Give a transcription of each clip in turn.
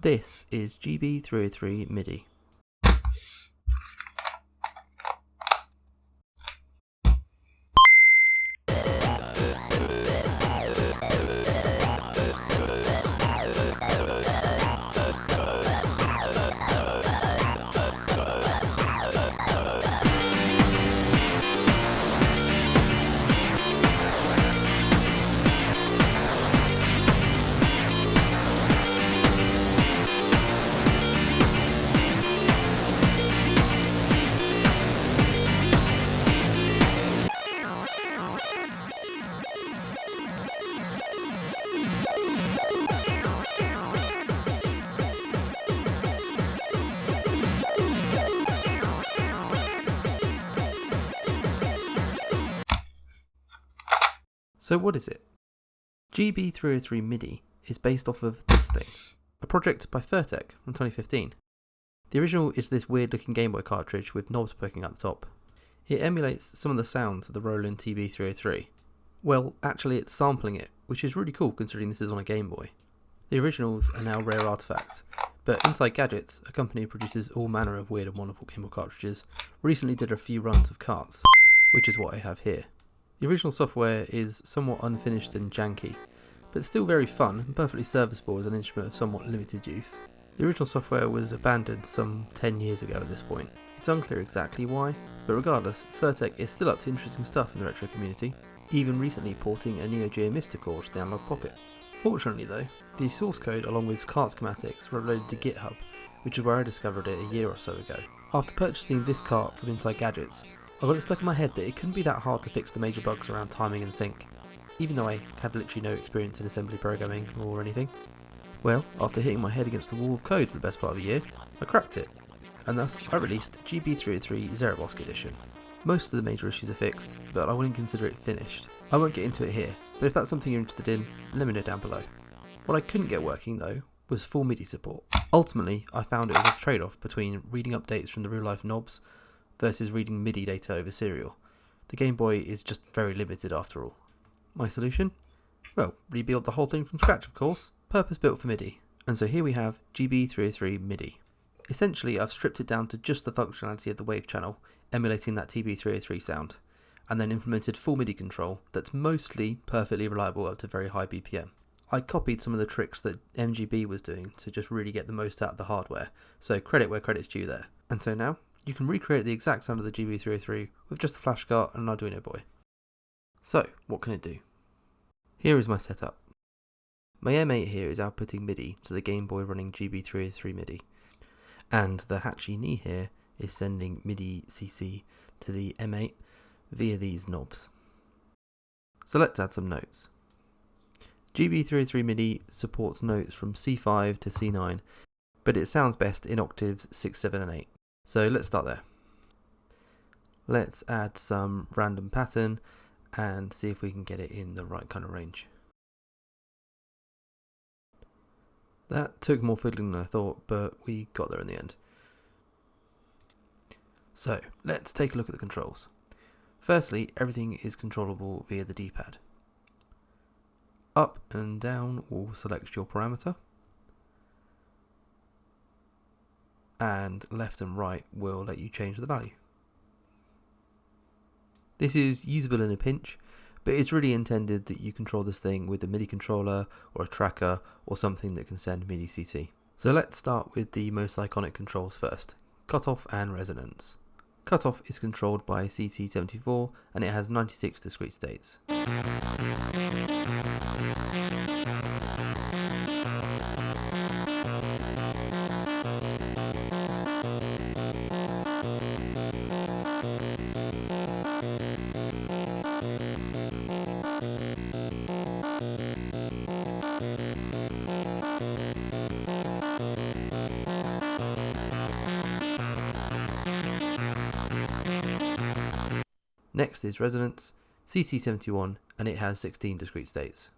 This is GB303 MIDI. So what is it? GB303 MIDI is based off of this thing, a project by Furtek from 2015. The original is this weird looking Gameboy cartridge with knobs poking out the top. It emulates some of the sounds of the Roland TB303. Well, actually it's sampling it, which is really cool considering this is on a Game Boy. The originals are now rare artifacts, but Inside Gadgets, a company who produces all manner of weird and wonderful Game Boy cartridges, recently did a few runs of carts, which is what I have here. The original software is somewhat unfinished and janky, but still very fun and perfectly serviceable as an instrument of somewhat limited use. The original software was abandoned some 10 years ago at this point. It's unclear exactly why, but regardless, Furtek is still up to interesting stuff in the retro community, even recently porting a Neo Geo Mysticore to the Analogue Pocket. Fortunately though, the source code along with cart schematics were uploaded to GitHub, which is where I discovered it a year or so ago. After purchasing this cart from Inside Gadgets, I got it stuck in my head that it couldn't be that hard to fix the major bugs around timing and sync, even though I had literally no experience in assembly programming or anything. Well, after hitting my head against the wall of code for the best part of a year, I cracked it, and thus I released GB303 Zerobosk Edition. Most of the major issues are fixed, but I wouldn't consider it finished. I won't get into it here, but if that's something you're interested in, let me know down below. What I couldn't get working though was full MIDI support. Ultimately, I found it was a trade-off between reading updates from the real-life knobs versus reading MIDI data over serial. The Game Boy is just very limited after all. My solution? Well, rebuild the whole thing from scratch of course, purpose built for MIDI. And so here we have GB303 MIDI. Essentially I've stripped it down to just the functionality of the wave channel, emulating that TB303 sound, and then implemented full MIDI control that's mostly perfectly reliable up to very high BPM. I copied some of the tricks that MGB was doing to just really get the most out of the hardware, so credit where credit's due there. And so now, you can recreate the exact sound of the GB303 with just a flash cart and an Arduinoboy. So, what can it do? Here is my setup. My M8 here is outputting MIDI to the Game Boy running GB303 MIDI, and the Hatchy knee here is sending MIDI CC to the M8 via these knobs. So let's add some notes. GB303 MIDI supports notes from C5 to C9, but it sounds best in octaves 6, 7 and 8. So let's start there. Let's add some random pattern and see if we can get it in the right kind of range. That took more fiddling than I thought, but we got there in the end. So let's take a look at the controls. Firstly, everything is controllable via the D-pad. Up and down will select your parameter, and left and right will let you change the value. This is usable in a pinch, but it's really intended that you control this thing with a MIDI controller or a tracker or something that can send MIDI CC. So let's start with the most iconic controls first, Cutoff and Resonance. Cutoff is controlled by CT74 and it has 96 discrete states. Next is Resonance, CC71, and it has 16 discrete states.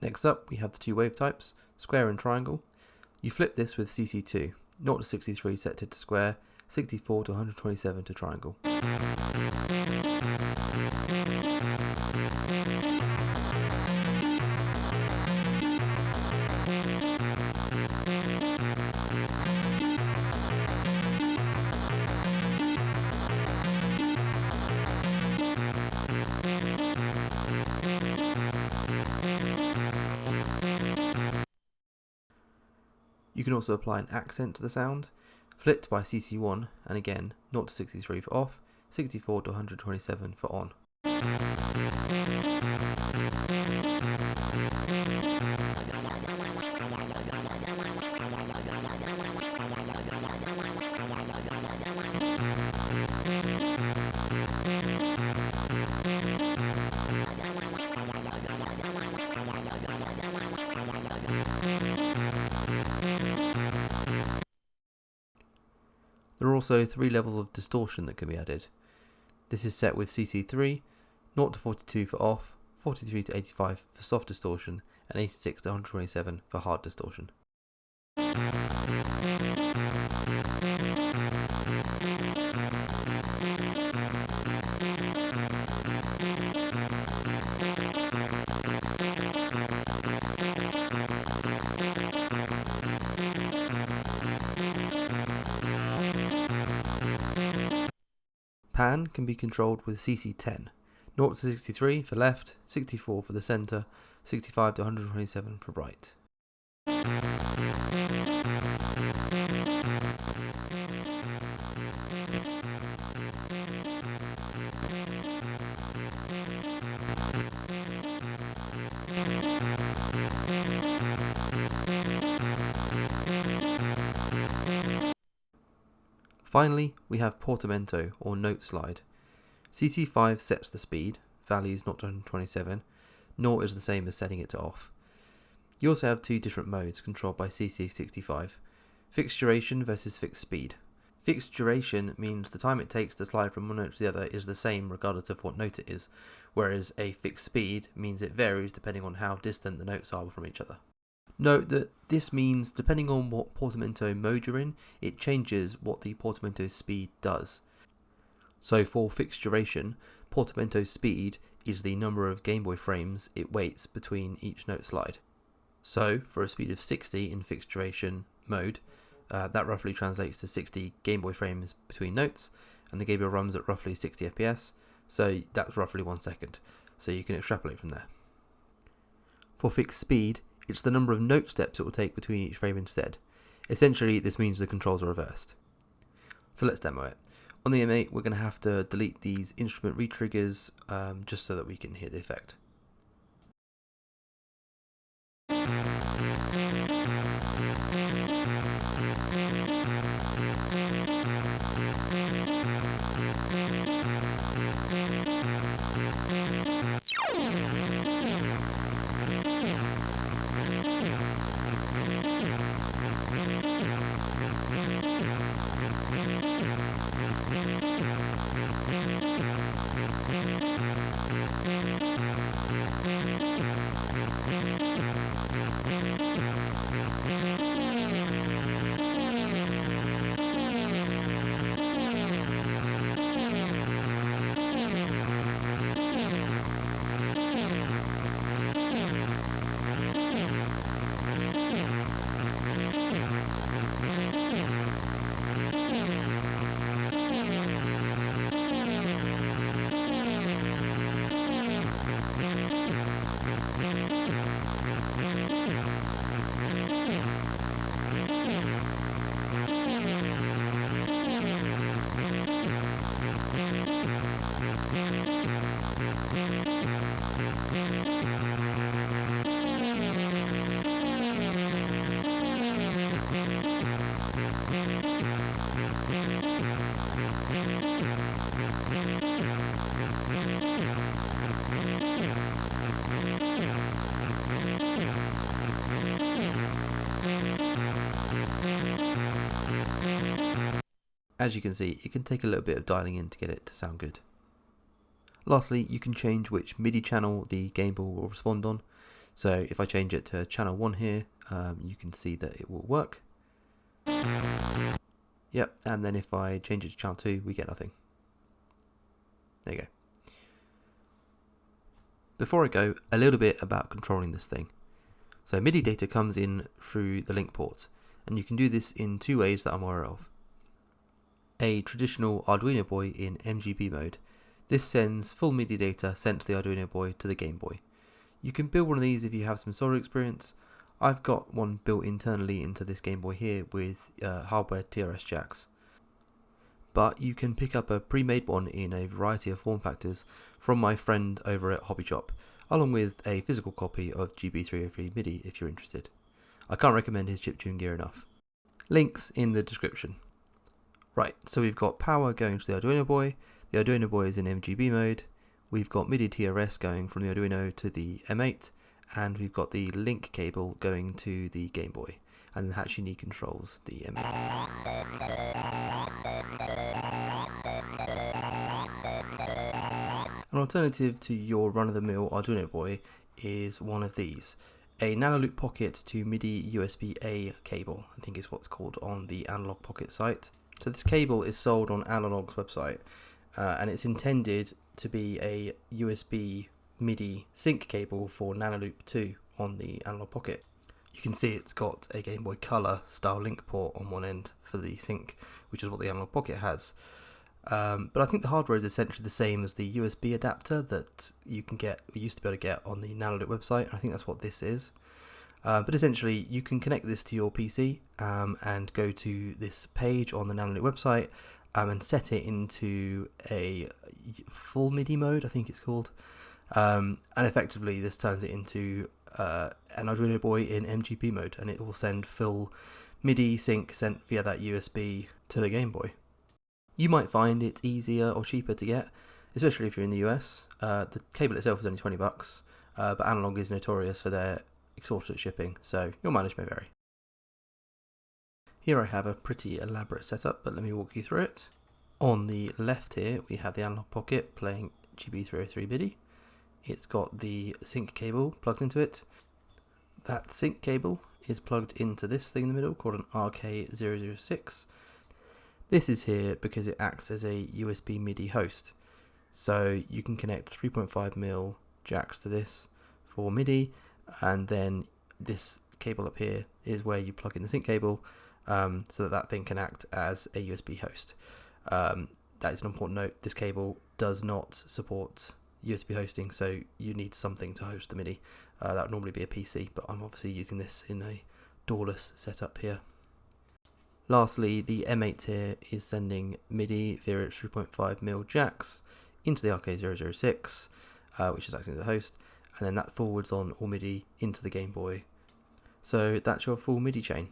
Next up we have the two wave types, square and triangle. You flip this with CC2, 0 to 63 set to square, 64 to 127 to triangle. You can also apply an accent to the sound, flipped by CC1, and again 0 to 63 for off, 64 to 127 for on. There are also 3 levels of distortion that can be added. This is set with CC3, 0 to 42 for off, 43 to 85 for soft distortion, and 86 to 127 for hard distortion. Pan can be controlled with CC10, 0 to 63 for left, 64 for the centre, 65 to 127 for right. Finally, we have Portamento, or note slide. CC5 sets the speed, values 0 to 127, 0 is the same as setting it to off. You also have 2 different modes controlled by CC65, fixed duration versus fixed speed. Fixed duration means the time it takes to slide from one note to the other is the same regardless of what note it is, whereas a fixed speed means it varies depending on how distant the notes are from each other. Note that this means depending on what Portamento mode you're in, it changes what the Portamento speed does. So for fixed duration, Portamento's speed is the number of Gameboy frames it waits between each note slide. So for a speed of 60 in fixed duration mode, that roughly translates to 60 Gameboy frames between notes, and the Gameboy runs at roughly 60 FPS, so that's roughly 1 second, so you can extrapolate from there. For fixed speed, it's the number of note steps it will take between each frame instead. Essentially, this means the controls are reversed. So let's demo it. On the M8, we're going to have to delete these instrument retriggers just so that we can hear the effect. As you can see, it can take a little bit of dialing in to get it to sound good. Lastly, you can change which MIDI channel the Gameboy will respond on. So if I change it to channel 1 here, you can see that it will work. Yep, and then if I change it to channel 2, we get nothing. There you go. Before I go, a little bit about controlling this thing. So MIDI data comes in through the link port, and you can do this in two ways that I'm aware of. A traditional Arduinoboy in MGB mode. This sends full MIDI data sent to the Arduinoboy to the Gameboy. You can build one of these if you have some soldering experience. I've got one built internally into this Gameboy here with hardware TRS jacks. But you can pick up a pre-made one in a variety of form factors from my friend over at Hobby Shop, along with a physical copy of GB303 MIDI if you're interested. I can't recommend his chiptune gear enough. Links in the description. Right, so we've got power going to the Arduinoboy. The Arduinoboy is in MGB mode. We've got MIDI TRS going from the Arduino to the M8, and we've got the link cable going to the Gameboy, and the Hatch Unique controls the M8. An alternative to your run-of-the-mill Arduinoboy is one of these. A Analogue Pocket to MIDI USB-A cable, I think is what's called on the Analogue Pocket site. So this cable is sold on Analogue's website, and it's intended to be a USB MIDI sync cable for Nanoloop 2 on the Analogue Pocket. You can see it's got a Game Boy Color style link port on one end for the sync, which is what the Analogue Pocket has. But I think the hardware is essentially the same as the USB adapter that you can get, or used to be able to get on the Nanoloop website. I think that's what this is. But essentially, you can connect this to your PC and go to this page on the Nanoloop website and set it into a full MIDI mode, I think it's called. And effectively, this turns it into an Arduinoboy in MGB mode, and it will send full MIDI sync sent via that USB to the Game Boy. You might find it's easier or cheaper to get, especially if you're in the US. The cable itself is only $20, but Analogue is notorious for their extortionate shipping, so your mileage may vary. Here I have a pretty elaborate setup, but let me walk you through it. On the left here, we have the Analogue Pocket playing GB303 MIDI. It's got the sync cable plugged into it. That sync cable is plugged into this thing in the middle called an RK006. This is here because it acts as a USB MIDI host. So you can connect 3.5mm jacks to this for MIDI, and then this cable up here is where you plug in the sync cable so that thing can act as a USB host. That is an important note. This cable does not support USB hosting, so you need something to host the MIDI. That would normally be a PC, but I'm obviously using this in a doorless setup here. Lastly, the M8 here is sending MIDI via its 3.5mm jacks into the RK006, which is acting as the host, and then that forwards on all MIDI into the Game Boy. So that's your full MIDI chain.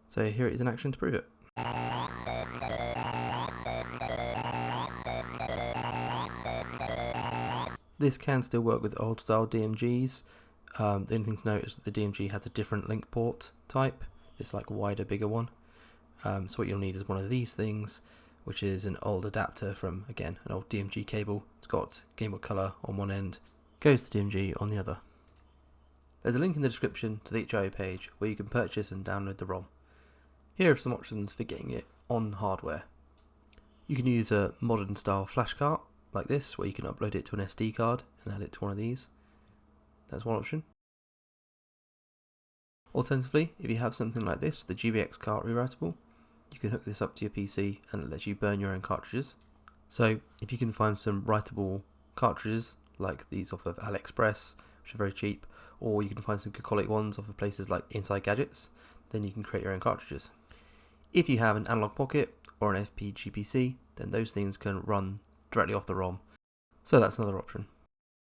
So here it is in action to prove it. This can still work with old style DMGs. The only thing to note is that the DMG has a different link port type. It's like a wider, bigger one. So what you'll need is one of these things, which is an old adapter from, again, an old DMG cable. It's got Game Boy Color on one end, goes to DMG on the other. There's a link in the description to the itch.io page where you can purchase and download the ROM. Here are some options for getting it on hardware. You can use a modern style flash cart like this, where you can upload it to an SD card and add it to one of these. That's one option. Alternatively, if you have something like this, the GBX cart rewritable, you can hook this up to your PC and it lets you burn your own cartridges. So if you can find some writable cartridges like these off of AliExpress, which are very cheap, or you can find some good quality ones off of places like Inside Gadgets, then you can create your own cartridges. If you have an Analogue Pocket or an FPGA, then those things can run directly off the ROM, so that's another option.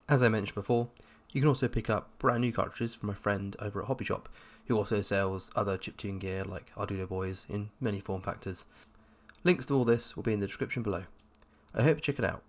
As I mentioned before, you can also pick up brand new cartridges from a friend over at Hobby Shop, who also sells other chiptune gear like Arduinoboys in many form factors. Links to all this will be in the description below. I hope you check it out.